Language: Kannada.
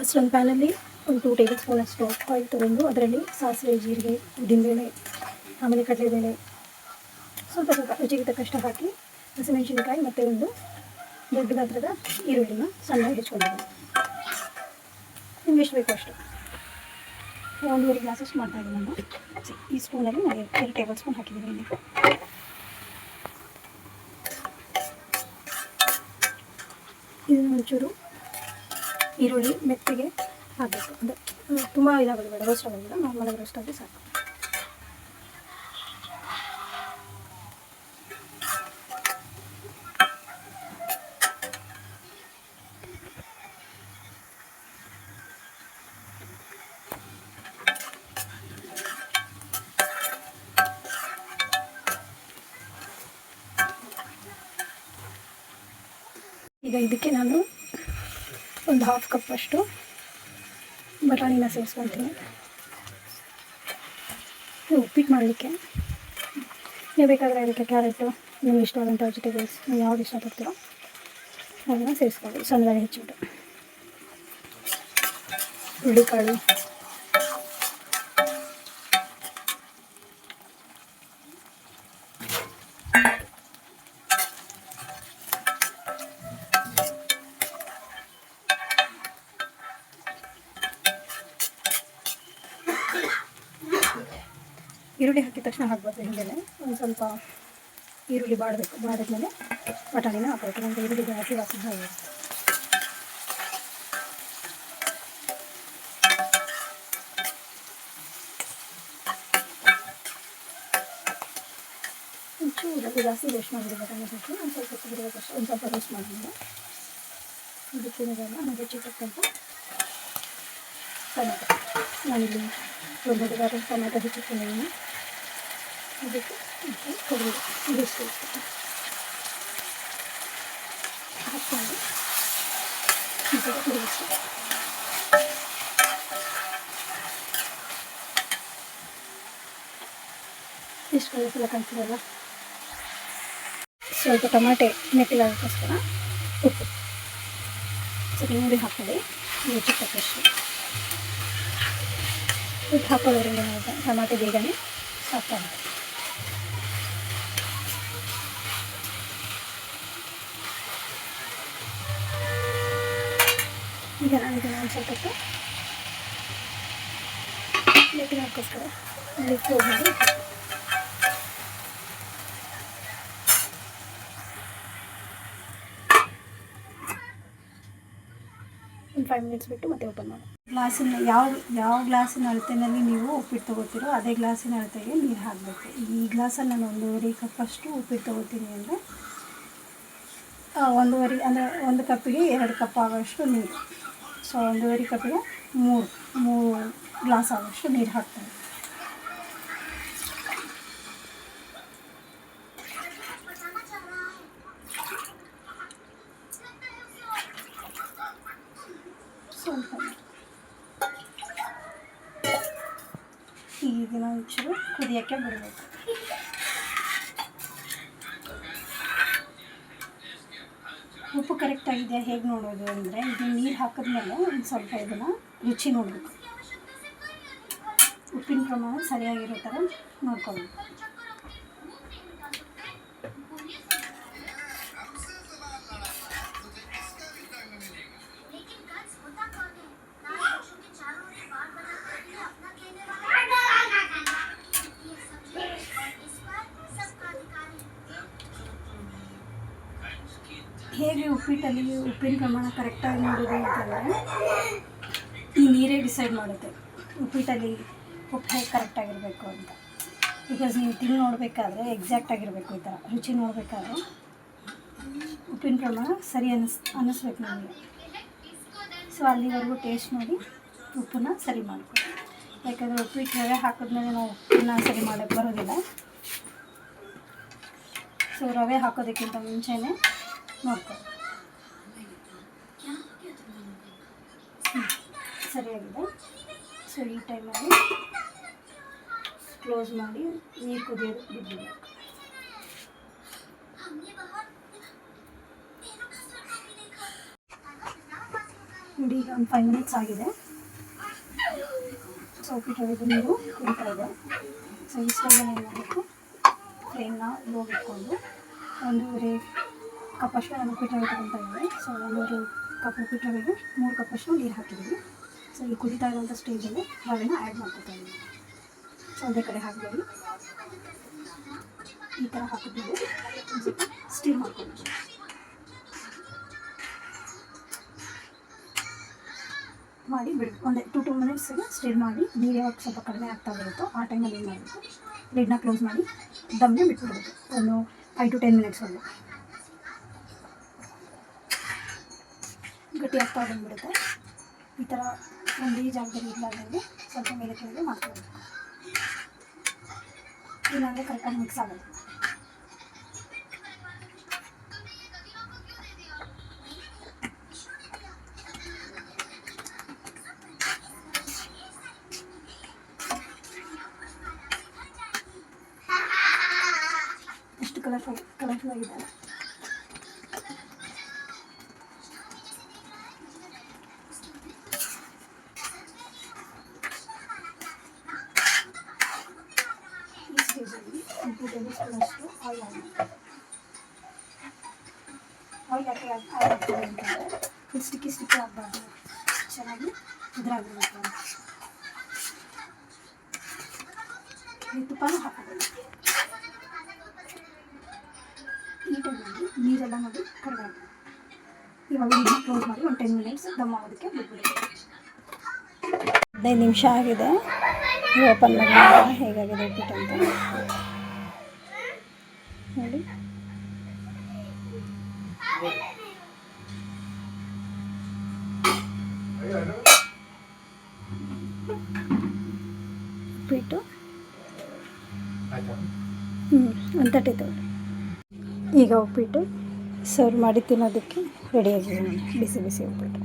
ಫಸ್ಟ್ ಒಂದು ಪ್ಯಾನಲ್ಲಿ ಒಂದು 2 ಟೇಬಲ್ ಸ್ಪೂನಷ್ಟು ಆಯಿಲ್ ತೊಗೊಂಡು ಅದರಲ್ಲಿ ಸಾಸಿವೆ, ಜೀರಿಗೆ, ಉದ್ದಿನಬೇಳೆ, ಆಮೇಲೆ ಕಡಲೆಬೇಳೆ, ಸ್ವಲ್ಪ ರುಚಿಗೆ ತಕ್ಕಷ್ಟು ಹಾಕಿ ಹಸಿಮೆಣಸಿನಕಾಯಿ ಮತ್ತು ಒಂದು ದೊಡ್ಡ ಗಾತ್ರದ ಈರುಳ್ಳಿನ ಸಣ್ಣಗೆ ಹೆಚ್ಕೊಂಡಿದ್ದೀನಿ. ನಿಮ್ಗೆ ಎಷ್ಟು ಬೇಕೋ ಅಷ್ಟು 1.5 ಗ್ಲಾಸಷ್ಟು ಮಾಡ್ತಾಯಿದ್ದೀನಿ ನಾನು. ಈ ಸ್ಪೂನಲ್ಲಿ ನಾನು 2 ಟೇಬಲ್ ಸ್ಪೂನ್ ಹಾಕಿದ್ದೀನಿ. ಇದನ್ನು ಒಂಚೂರು ಈರುಳ್ಳಿ ಮೆತ್ತಗೆ ಹಾಕಬೇಕು. ಅಂದರೆ ತುಂಬ ಇದಾಗೋದು ಬೇಡ, ರೋಸ್ಟ್ ಆಗೋದಿಲ್ಲ, ನಾರ್ಮಲಾಗಿ ರೋಸ್ಟ್ ಆದರೆ ಸಾಕು. ಈಗ ಇದಕ್ಕೆ ನಾನು ಒಂದು 1/2 ಕಪ್ ಅಷ್ಟು ಬಟಾಣಿನ ಸೇರಿಸ್ಕೊಳ್ತೀನಿ. ಉಪ್ಪಿಟ್ಟು ಮಾಡಲಿಕ್ಕೆ ನೀವು ಬೇಕಾದರೆ ಅದಕ್ಕೆ ಕ್ಯಾರೆಟು, ನಿಮ್ಗೆ ಇಷ್ಟವಾದಂಥ ವೆಜಿಟೇಬಲ್ಸ್ ನೀವು ಯಾವ್ದು ಇಷ್ಟಪಡ್ತೀರೋ ಅದನ್ನು ಸೇರಿಸ್ಕೊಳ್ಳಿ. ಸಣ್ಣದಾಗಿ ಹೆಚ್ಚಿಬಿಟ್ಟು ಹುರುಳಿಕಾಳು, ಈರುಳ್ಳಿ ಹಾಕಿದ ತಕ್ಷಣ ಹಾಕ್ಬೇಕು. ಹಿಂದೆ ಒಂದು ಸ್ವಲ್ಪ ಈರುಳ್ಳಿ ಬಾಡಿದ್ಮೇಲೆ ಬಟಾಣಿನ ಹಾಕಬೇಕು. ನಮಗೆ ಈರುಳ್ಳಿ ಜಾಸ್ತಿ ವಾಸನೆ ಆಗುತ್ತೆ. ಒಂಚೂರು ಜಾಸ್ತಿ ರೋಸ್ಟ್ ಮಾಡಿದ್ರೆ ಬಟಾಣಿ ಹಾಕಿ ಒಂದು ಸ್ವಲ್ಪ ತೆಗೆದಷ್ಟು ಒಂದು ಸ್ವಲ್ಪ ರೋಸ್ಟ್ ಮಾಡಿದ್ಮೇಲೆ ಇದಕ್ಕಿರೋದೆಲ್ಲ ಹಾಗೆ ಚಿಕ್ಕಕ್ಕಂತ ಟೊಮೆಟೊ, ನಾನಿಲ್ಲಿ ಒಂದು ದೊಡ್ಡ ಟೊಮೆಟೊ ಹೆಚ್ಚಿಟ್ಟಿದ್ದೀನಿ. ಇದಕ್ಕೆ ಕೊಬ್ಬರಿ ಇದಿಷ್ಟು ಹಾಕ್ಕೊಂಡು ಕುದಿಸಿ ಇಷ್ಟು ಕಲರ್ಫುಲ್ಲ ಕಾಣ್ತಿರಲ್ಲ. ಸ್ವಲ್ಪ ಟೊಮಾಟೆ ಮೆತ್ತಗಾಗೋಕ್ಕೋಸ್ಕರ ಉಪ್ಪು ಸ್ವಲ್ಪ ನೋಡಿ ಹಾಕ್ಕೊಳ್ಳಿ. ರುಚಿ ತಕ್ಕಷ್ಟು ಉಪ್ಪು ಹಾಕೋದ್ರಿಂದ ಟೊಮಾಟೆ ಬೇಗನೆ ಸಾಕಾಗುತ್ತೆ. ಈಗ ನಾನು ಇದನ್ನು ಒಂದು ಸ್ವಲ್ಪ ಮೆತ್ತಗಾಗೋಕ್ಕೋಸ್ಕರ ಕ್ಲೋಸ್ ಮಾಡಿ ಒಂದು 5 ಮಿನಿಟ್ಸ್ ಬಿಟ್ಟು ಮತ್ತೆ ಓಪನ್ ಮಾಡಿ. ಗ್ಲಾಸಿನ ಯಾವ ಗ್ಲಾಸಿನ ಅಳತೆಯಲ್ಲಿ ನೀವು ಉಪ್ಪಿಟ್ಟು ತೊಗೋತೀರೋ ಅದೇ ಗ್ಲಾಸಿನ ಅಳತೆಗೆ ನೀರು ಹಾಕಬೇಕು. ಈ ಗ್ಲಾಸಲ್ಲಿ ನಾನು 1.5 ಕಪ್ ಅಷ್ಟು ಉಪ್ಪಿಟ್ಟು ತೊಗೋತೀನಿ ಅಂದರೆ 1.5 ಅಂದರೆ 1 ಕಪ್ಪಿಗೆ 2 ಕಪ್ ಆಗೋಷ್ಟು ನೀರು. ಸೊ 1.5 ಕಪ್ಪಿಗೆ 3 ಗ್ಲಾಸ್ ಆಗೋಷ್ಟು ನೀರು ಹಾಕ್ತೀನಿ. ಸ್ವಲ್ಪ ಈಗಿನ ಒಂಚೂರು ಕುದಿಯೋಕ್ಕೆ ಬಿಡಬೇಕು. ಉಪ್ಪು ಕರೆಕ್ಟಾಗಿದೆಯಾ ಹೇಗೆ ನೋಡೋದು ಅಂದರೆ ಇದು ನೀರು ಹಾಕಿದ್ಮೇಲೆ ಒಂದು ಸ್ವಲ್ಪ ಇದನ್ನು ರುಚಿ ನೋಡಬೇಕು. ಉಪ್ಪಿನ ಪ್ರಮಾಣ ಸರಿಯಾಗಿರೋ ಥರ ನೋಡ್ಕೊಬೇಕು. ಹೇಗೆ ಉಪ್ಪಿಟ್ಟಲ್ಲಿ ಉಪ್ಪಿನ ಪ್ರಮಾಣ ಕರೆಕ್ಟಾಗಿ ನೋಡೋದು ಅಂತಂದರೆ ಈ ನೀರೇ ಡಿಸೈಡ್ ಮಾಡುತ್ತೆ ಉಪ್ಪಿಟ್ಟಲ್ಲಿ ಉಪ್ಪು ಹೇಗೆ ಕರೆಕ್ಟಾಗಿರಬೇಕು ಅಂತ. ಬಿಕಾಸ್ ನೀವು ತಿಂದು ನೋಡಬೇಕಾದ್ರೆ ಎಕ್ಸಾಕ್ಟಾಗಿರಬೇಕು. ಈ ಥರ ರುಚಿ ನೋಡಬೇಕಾದ್ರೆ ಉಪ್ಪಿನ ಪ್ರಮಾಣ ಸರಿ ಅನ್ನಿಸ್ಬೇಕು ನಮಗೆ. ಸೊ ಅಲ್ಲಿವರೆಗೂ ಟೇಸ್ಟ್ ನೋಡಿ ಉಪ್ಪನ್ನ ಸರಿ ಮಾಡ್ಕೊಳ್ಳಿ. ಯಾಕಂದರೆ ಉಪ್ಪಿಟ್ಟು ರವೆ ಹಾಕಿದ್ಮೇಲೆ ನಾವು ಉಪ್ಪನ್ನ ಸರಿ ಮಾಡೋಕ್ಕೆ ಬರೋದಿಲ್ಲ. ಸೊ ರವೆ ಹಾಕೋದಕ್ಕಿಂತ ಮುಂಚೆನೇ ನೋಡ್ಕೊಳ್ಳಿ. ಸರಿಯಾಗಿದೆ. ಸೊ ಈ ಟೈಮಲ್ಲಿ ಕ್ಲೋಸ್ ಮಾಡಿ ನೀರು ಕುದಿಯೋದು ಬಿಡಬೇಕು. ನೋಡಿ ಈಗ ಒಂದು 5 ಮಿನಿಟ್ಸ್ ಆಗಿದೆ. ಸೊ ಉಪ್ಪಿಟ್ಟು ರವೆ ನೀರು ಕುಡಿತಾ ಇದೆ. ಸೊ ಈ ಸ್ಟೈಲಲ್ಲಿ ಏನು ಮಾಡಬೇಕು, ಫ್ಲೇಮ್ನ ಲೋ ಇಟ್ಕೊಂಡು 1.5 ಕಪ್ಪಷ್ಟು ನಾನು ಉಪ್ಪಿಟ್ಟು ರವೆ ತೊಗೊತಾ ಇದ್ದೀನಿ. ಸೊ 1.5 ಕಪ್ ಉಪ್ಪಿಟ್ಟು ರವೆಗೆ 3 ಕಪ್ಪಷ್ಟು ನೀರು ಹಾಕಿದ್ದೀನಿ. ಸೊ ಈ ಕುದಿತಾ ಇರೋಂಥ ಸ್ಟೇಜಲ್ಲಿ ರವೆನ ಆ್ಯಡ್ ಮಾಡ್ಕೊತಾ ಇದ್ದೀನಿ. ಸೊ ಒಂದೇ ಕಡೆ ಹಾಕಬೇಡಿ, ಈ ಥರ ಹಾಕಿದ್ಮೇಲೆ ಒಂದು ಸ್ವಲ್ಪ ಸ್ಟೀಮ್ ಮಾಡ್ಕೊಂಡು ಮಾಡಿ ಬಿಡಿ. ಒಂದು 2 ಮಿನಿಟ್ಸಿಗೆ ಸ್ಟೀಮ್ ಮಾಡಿ ನೀರು ಯಾವಾಗ ಸ್ವಲ್ಪ ಕಡಿಮೆ ಆಗ್ತಾ ಬರುತ್ತೋ ಆ ಟೈಮಲ್ಲಿ ಏನು ಮಾಡಬೇಕು, ಲಿಡ್ನ ಕ್ಲೋಸ್ ಮಾಡಿ ದಮ್ಗೆ ಬಿಟ್ಬಿಡೋದು ಒಂದು 5 to 10 ಮಿನಿಟ್ಸ್ವರೆಗೂ. ಗಟ್ಟಿ ಆಗ್ತಾ ಬಂದುಬಿಡುತ್ತೆ. ಈ ಥರ ಒಂದೇ ಜಾಗದಲ್ಲಿ ಇರಲಾರ್ದಂಗೆ ಸ್ವಲ್ಪ ಮೇಲೆ ಕೆಳಗೆ ಮಾಡ್ಕೊಳ್ಬೇಕು, ಇಲ್ಲಾಂದರೆ ಕರೆಕ್ಟಾಗಿ ಮಿಕ್ಸ್ ಆಗುತ್ತೆ. ಎಷ್ಟು ಕಲರ್ಫುಲ್ ಆಗಿದ್ದಾರೆ. ಈ ಸ್ಟೇಜಲ್ಲಿ 2 ಟೇಬಲ್ ಸ್ಪೂನಷ್ಟು ಆಯಿಲ್ ಯಾಕೆ ಆಯಿಲ್ ಆಗ್ತದೆ ಅಂತಂದರೆ ಇದು ಸ್ಟಿಕ್ಕಿ ಆಗಬಾರ್ದು, ಚೆನ್ನಾಗಿ ಇದ್ರಾಗಿರಬೇಕು ಅಂತ. ಈ ತುಪ್ಪನೂ ಹಾಕಬೇಕು. ಈ ಟೈಮಲ್ಲಿ ನೀರೆಲ್ಲ ನೋಡಿ ಕಡಿಮೆ ಆಗಿದೆ. ಇವಾಗ ನೀರು ಕ್ಲೋಸ್ ಮಾಡಿ ಒಂದು 10 ಮಿನಿಟ್ಸ್ ದಮ್ ಆಗೋದಕ್ಕೆ ಬಿಟ್ಬಿಡಿ. 15 ನಿಮಿಷ ಆಗಿದೆ. ಓಪನ್ ಮಾಡಿ ಹೇಗಾಗಿದೆ ಉಪ್ಪಿಟ್ಟು ಅಂತ ನೋಡಿ. ಉಪ್ಪಿಟ್ಟು ಒಂದು ತಟ್ಟೆ ತಗೊಳ್ಳಿ. ಈಗ ಉಪ್ಪಿಟ್ಟು ಸರ್ವ್ ಮಾಡಿ ತಿನ್ನೋದಕ್ಕೆ ರೆಡಿಯಾಗಿದೆ. ಬಿಸಿ ಬಿಸಿ ಉಪ್ಪಿಟ್ಟು.